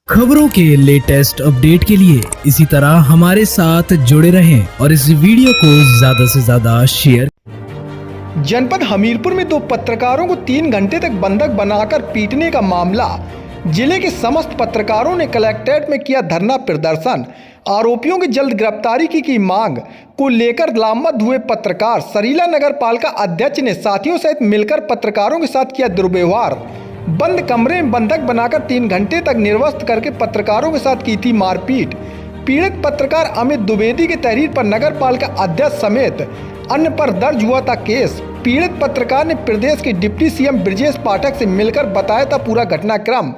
खबरों के latest update के लिए इसी तरह हमारे साथ जुड़े रहें और इस वीडियो को ज्यादा से ज्यादा शेयर। जनपद हमीरपुर में दो पत्रकारों को 3 घंटे तक बंधक बनाकर पीटने का मामला। जिले के समस्त पत्रकारों ने कलेक्ट्रेट में किया धरना प्रदर्शन। आरोपियों की जल्द गिरफ्तारी की मांग को लेकर लामबंद हुए पत्रकार। सरीला नगर पालिका अध्यक्ष ने साथियों सहित मिलकर पत्रकारों के साथ किया दुर्व्यवहार। बंद कमरे में बंधक बनाकर 3 घंटे तक निर्वस्त्र करके पत्रकारों के साथ की थी मारपीट। पीड़ित पत्रकार अमित द्विवेदी की तहरीर पर नगर पालिका अध्यक्ष समेत अन्य पर दर्ज हुआ था केस। पीड़ित पत्रकार ने प्रदेश के डिप्टी सीएम ब्रजेश पाठक से मिलकर बताया था पूरा घटनाक्रम।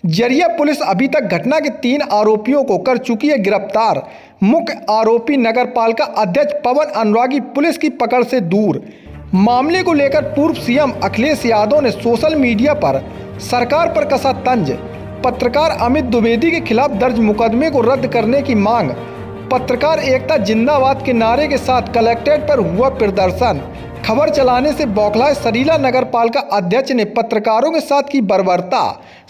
जरिया पुलिस अभी तक घटना के 3 आरोपियों को कर चुकी है गिरफ्तार। मुख्य आरोपी नगर पालिका अध्यक्ष पवन अनुरागी पुलिस की पकड़ से दूर। मामले को लेकर पूर्व सीएम अखिलेश यादव ने सोशल मीडिया पर सरकार पर कसा तंज। पत्रकार अमित द्विवेदी के खिलाफ दर्ज मुकदमे को रद्द करने की मांग। पत्रकार एकता जिंदाबाद के नारे के साथ कलेक्ट्रेट पर हुआ प्रदर्शन। खबर चलाने से बौखलाए सरीला नगर पालिका अध्यक्ष ने पत्रकारों के साथ की बर्बरता।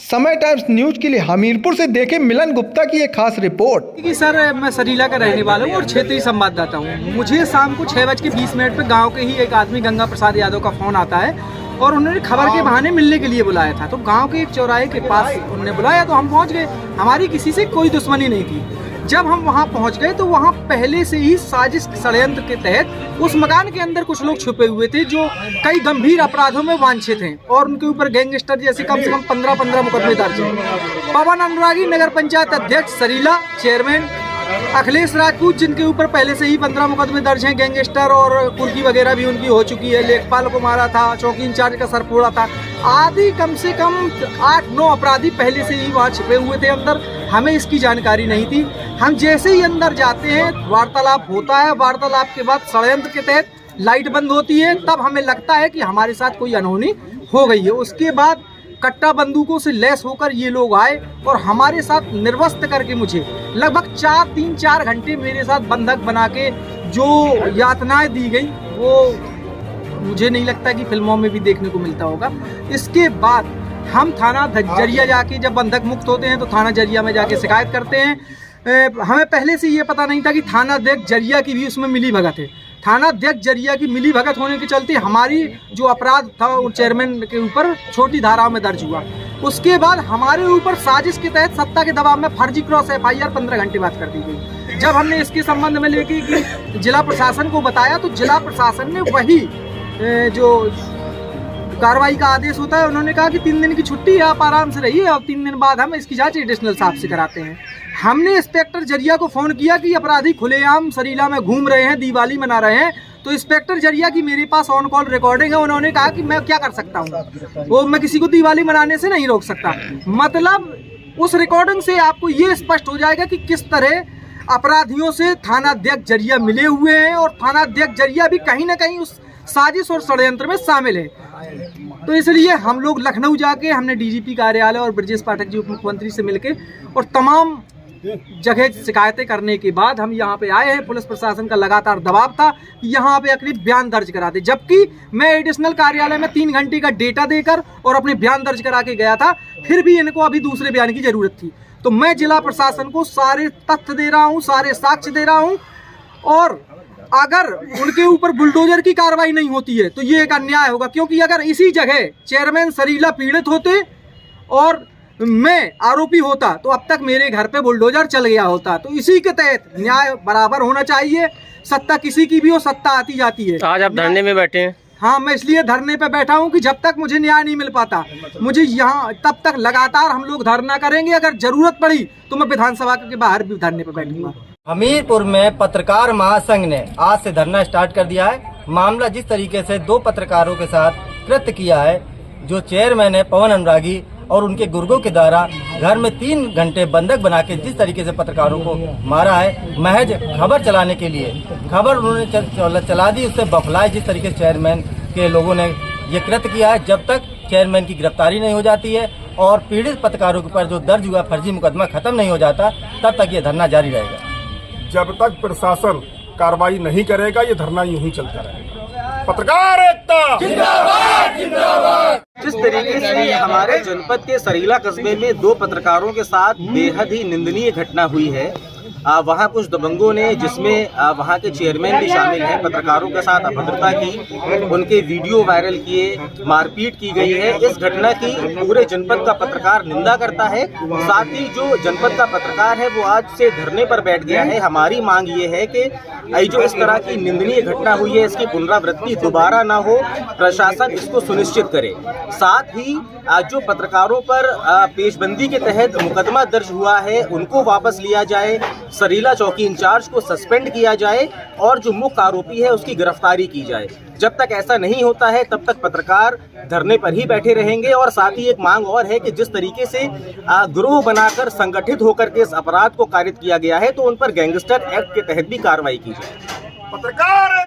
समय टाइम्स न्यूज के लिए हमीरपुर से देखे मिलन गुप्ता की एक खास रिपोर्ट। सर, मैं सरीला का रहने वाला हूँ और क्षेत्रीय संवाददाता हूँ। मुझे शाम को 6:20 पे गांव के ही एक आदमी गंगा प्रसाद यादव का फोन आता है और उन्होंने खबर के बहाने मिलने के लिए बुलाया था। तो गांव के एक चौराहे के पास उन्होंने बुलाया तो हम पहुँच गए। हमारी किसी से कोई दुश्मनी नहीं थी। जब हम वहां पहुंच गए तो वहां पहले से ही साजिश षड्यंत्र के तहत उस मकान के अंदर कुछ लोग छुपे हुए थे जो कई गंभीर अपराधों में वांछित हैं और उनके ऊपर गैंगस्टर जैसे कम से कम 15 मुकदमे दर्ज हैं। पवन अनुरागी नगर पंचायत अध्यक्ष सरीला, चेयरमैन अखिलेश राजपूत जिनके ऊपर पहले से ही 15 मुकदमे दर्ज हैं, गैंगस्टर और कुर्की वगैरह भी उनकी हो चुकी है। लेखपाल को मारा था, चौकी इंचार्ज का सर फोड़ा था आदि कम से कम 8-9 अपराधी पहले से ही वहाँ छिपे हुए थे अंदर। हमें इसकी जानकारी नहीं थी। हम जैसे ही अंदर जाते हैं वार्तालाप होता है। वार्तालाप के बाद षड्यंत्र के तहत लाइट बंद होती है। तब हमें लगता है कि हमारे साथ कोई अनहोनी हो गई है। उसके बाद कट्टा बंदूकों से लैस होकर ये लोग आए और हमारे साथ निर्वस्त्र करके मुझे लगभग 3-4 घंटे मेरे साथ बंधक बना के जो यातनाएं दी गई वो मुझे नहीं लगता कि फिल्मों में भी देखने को मिलता होगा। इसके बाद हम थाना जरिया जाके जब बंधक मुक्त होते हैं तो थाना जरिया में जाके शिकायत करते हैं। हमें पहले से ये पता नहीं था कि थाना अध्यक्ष जरिया की भी उसमें मिली भगत है। थाना अध्यक्ष जरिया की मिली भगत होने के चलते हमारी जो अपराध था वो चेयरमैन के ऊपर छोटी धाराओं में दर्ज हुआ। उसके बाद हमारे ऊपर साजिश के तहत सत्ता के दबाव में फर्जी क्रॉस FIR 15 घंटे बाद कर दी गई। जब हमने इसके संबंध में लेके कि जिला प्रशासन को बताया तो जिला प्रशासन ने वही जो कार्रवाई का आदेश होता है उन्होंने कहा कि 3 दिन की छुट्टी है, आप आराम से रहिए और 3 दिन बाद हम इसकी जांच एडिशनल साहब से कराते हैं। हमने इंस्पेक्टर जरिया को फोन किया कि अपराधी खुलेआम सरीला में घूम रहे हैं, दिवाली मना रहे हैं। तो इंस्पेक्टर जरिया की मेरे पास ऑन कॉल रिकॉर्डिंग है। उन्होंने कहा कि मैं क्या कर सकता हूँ, वो मैं किसी को दिवाली मनाने से नहीं रोक सकता। मतलब उस रिकॉर्डिंग से आपको ये स्पष्ट हो जाएगा कि किस तरह अपराधियों से थाना अध्यक्ष जरिया मिले हुए हैं और थाना अध्यक्ष जरिया भी कहीं ना कहीं उस साजिश और षड्यंत्र में शामिल है। तो इसलिए हम लोग लखनऊ जाके हमने DGP कार्यालय और ब्रजेश पाठक जी उप मुख्यमंत्री से मिलके और तमाम जगह शिकायतें करने के बाद हम यहाँ पे आए हैं। पुलिस प्रशासन का लगातार दबाव था कि यहाँ पे आखिर बयान दर्ज करा दे, जबकि मैं एडिशनल कार्यालय में 3 घंटे का डेटा देकर और अपने बयान दर्ज करा के गया था। फिर भी इनको अभी दूसरे बयान की जरूरत थी। तो मैं जिला प्रशासन को सारे तथ्य दे रहा हूँ, सारे साक्ष्य दे रहा हूँ और अगर उनके ऊपर बुलडोजर की कार्रवाई नहीं होती है तो ये एक अन्याय होगा। क्योंकि अगर इसी जगह चेयरमैन सरीला पीड़ित होते और मैं आरोपी होता तो अब तक मेरे घर पे बुलडोजर चल गया होता। तो इसी के तहत न्याय बराबर होना चाहिए। सत्ता किसी की भी हो, सत्ता आती जाती है। आज आप धरने में बैठे हैं? हाँ, मैं इसलिए धरने पे बैठा हूँ कि जब तक मुझे न्याय नहीं मिल पाता मुझे यहाँ तब तक लगातार हम लोग धरना करेंगे। अगर जरूरत पड़ी तो मैं विधानसभा के बाहर भी धरने पे बैठूंगा। हमीरपुर में पत्रकार महासंघ ने आज से धरना स्टार्ट कर दिया है। मामला जिस तरीके से 2 पत्रकारों के साथ कृत्य किया है, जो चेयरमैन है पवन अनुरागी और उनके गुर्गों के द्वारा घर में 3 घंटे बंधक बना के जिस तरीके से पत्रकारों को मारा है, महज खबर चलाने के लिए खबर उन्होंने चला दी, उससे बौखलाए जिस तरीके से चेयरमैन के लोगों ने ये कृत्य किया है। जब तक चेयरमैन की गिरफ्तारी नहीं हो जाती है और पीड़ित पत्रकारों के ऊपर जो दर्ज हुआ फर्जी मुकदमा खत्म नहीं हो जाता, तब तक ये धरना जारी रहेगा। जब तक प्रशासन कार्रवाई नहीं करेगा ये धरना यूं ही चलता रहेगा। पत्रकार एकता जिस तरीके से हमारे जनपद के सरीला कस्बे में दो पत्रकारों के साथ बेहद ही निंदनीय घटना हुई है। वहाँ कुछ दबंगों ने, जिसमें वहाँ के चेयरमैन भी शामिल हैं, पत्रकारों के साथ अभद्रता की, उनके वीडियो वायरल किए, मारपीट की गई है। इस घटना की पूरे जनपद का पत्रकार निंदा करता है। साथ ही जो जनपद का पत्रकार है वो आज से धरने पर बैठ गया है। हमारी मांग ये है कि जो इस तरह की निंदनीय घटना हुई है इसकी पुनरावृत्ति दोबारा ना हो, प्रशासन इसको सुनिश्चित करे। साथ ही जो पत्रकारों पर पेशबंदी के तहत मुकदमा दर्ज हुआ है उनको वापस लिया जाए, सरीला चौकी इंचार्ज को सस्पेंड किया जाए और जो मुख्य आरोपी है उसकी गिरफ्तारी की जाए। जब तक ऐसा नहीं होता है तब तक पत्रकार धरने पर ही बैठे रहेंगे। और साथ ही एक मांग और है कि जिस तरीके से गिरोह बनाकर संगठित होकर के इस अपराध को कारित किया गया है तो उन पर गैंगस्टर एक्ट के तहत भी कार्रवाई की जाए। पत्रकार